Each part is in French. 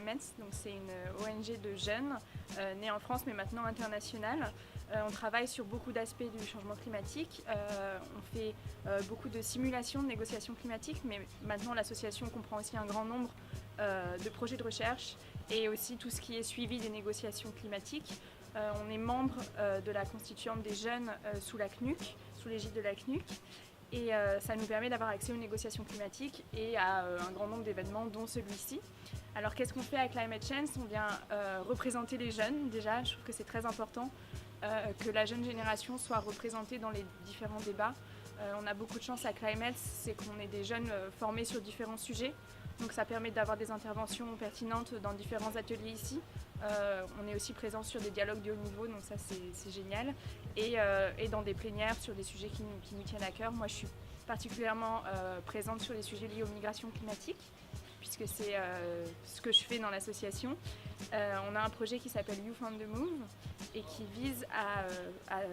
Climates, donc c'est une ONG de jeunes née en France mais maintenant internationale. On travaille sur beaucoup d'aspects du changement climatique. On fait beaucoup de simulations de négociations climatiques, mais maintenant l'association comprend aussi un grand nombre de projets de recherche et aussi tout ce qui est suivi des négociations climatiques. On est membre de la constituante des jeunes sous la CNUC, sous l'égide de la CNUC. Et ça nous permet d'avoir accès aux négociations climatiques et à un grand nombre d'événements, dont celui-ci. Alors qu'est-ce qu'on fait à Climate Change? On vient représenter les jeunes déjà. Je trouve que c'est très important que la jeune génération soit représentée dans les différents débats. On a beaucoup de chance à Climate, c'est qu'on est des jeunes formés sur différents sujets. Donc ça permet d'avoir des interventions pertinentes dans différents ateliers ici. On est aussi présent sur des dialogues de haut niveau, donc ça c'est génial. Et dans des plénières sur des sujets qui nous tiennent à cœur. Moi je suis particulièrement présente sur les sujets liés aux migrations climatiques, puisque c'est ce que je fais dans l'association. On a un projet qui s'appelle Youth on the Move et qui vise à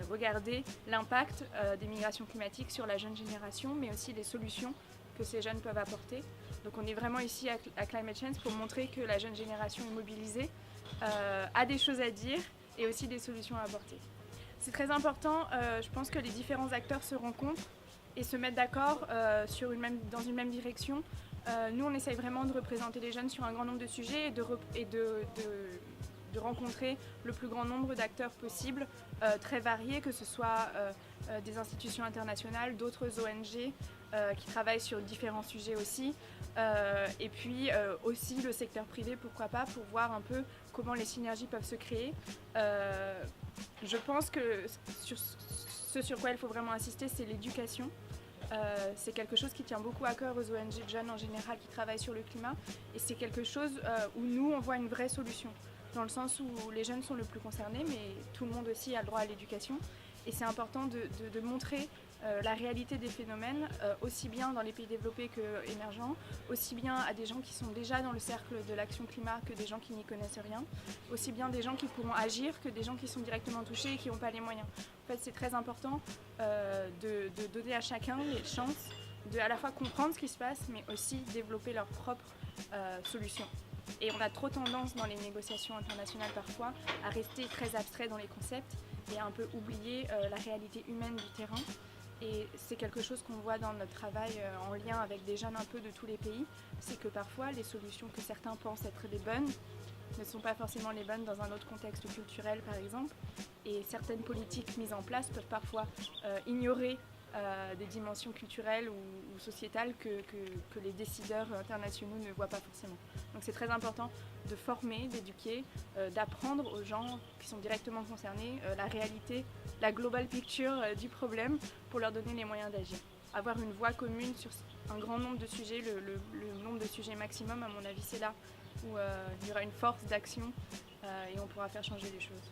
regarder l'impact des migrations climatiques sur la jeune génération, mais aussi les solutions que ces jeunes peuvent apporter. Donc on est vraiment ici à Climate Change pour montrer que la jeune génération est mobilisée, a des choses à dire et aussi des solutions à apporter. C'est très important, je pense que les différents acteurs se rencontrent et se mettent d'accord dans une même direction. Nous on essaye vraiment de représenter les jeunes sur un grand nombre de sujets et de rencontrer le plus grand nombre d'acteurs possibles, très variés, que ce soit des institutions internationales, d'autres ONG qui travaillent sur différents sujets aussi, et puis aussi le secteur privé, pourquoi pas, pour voir un peu comment les synergies peuvent se créer. Je pense que ce sur quoi il faut vraiment insister, c'est l'éducation. C'est quelque chose qui tient beaucoup à cœur aux ONG de jeunes en général qui travaillent sur le climat, et c'est quelque chose où nous on voit une vraie solution, dans le sens où les jeunes sont le plus concernés, mais tout le monde aussi a le droit à l'éducation. Et c'est important de montrer la réalité des phénomènes, aussi bien dans les pays développés qu'émergents, aussi bien à des gens qui sont déjà dans le cercle de l'action climat que des gens qui n'y connaissent rien, aussi bien des gens qui pourront agir que des gens qui sont directement touchés et qui n'ont pas les moyens. En fait, c'est très important de donner à chacun les chances de à la fois comprendre ce qui se passe, mais aussi développer leurs propres solutions. Et on a trop tendance dans les négociations internationales parfois à rester très abstrait dans les concepts et à un peu oublier la réalité humaine du terrain. Et c'est quelque chose qu'on voit dans notre travail en lien avec des jeunes un peu de tous les pays, c'est que parfois les solutions que certains pensent être les bonnes ne sont pas forcément les bonnes dans un autre contexte culturel par exemple. Et certaines politiques mises en place peuvent parfois ignorer des dimensions culturelles ou sociétales que les décideurs internationaux ne voient pas forcément. Donc c'est très important de former, d'éduquer, d'apprendre aux gens qui sont directement concernés la réalité, la global picture du problème pour leur donner les moyens d'agir. Avoir une voix commune sur un grand nombre de sujets, le nombre de sujets maximum, à mon avis, c'est là où il y aura une force d'action et on pourra faire changer les choses.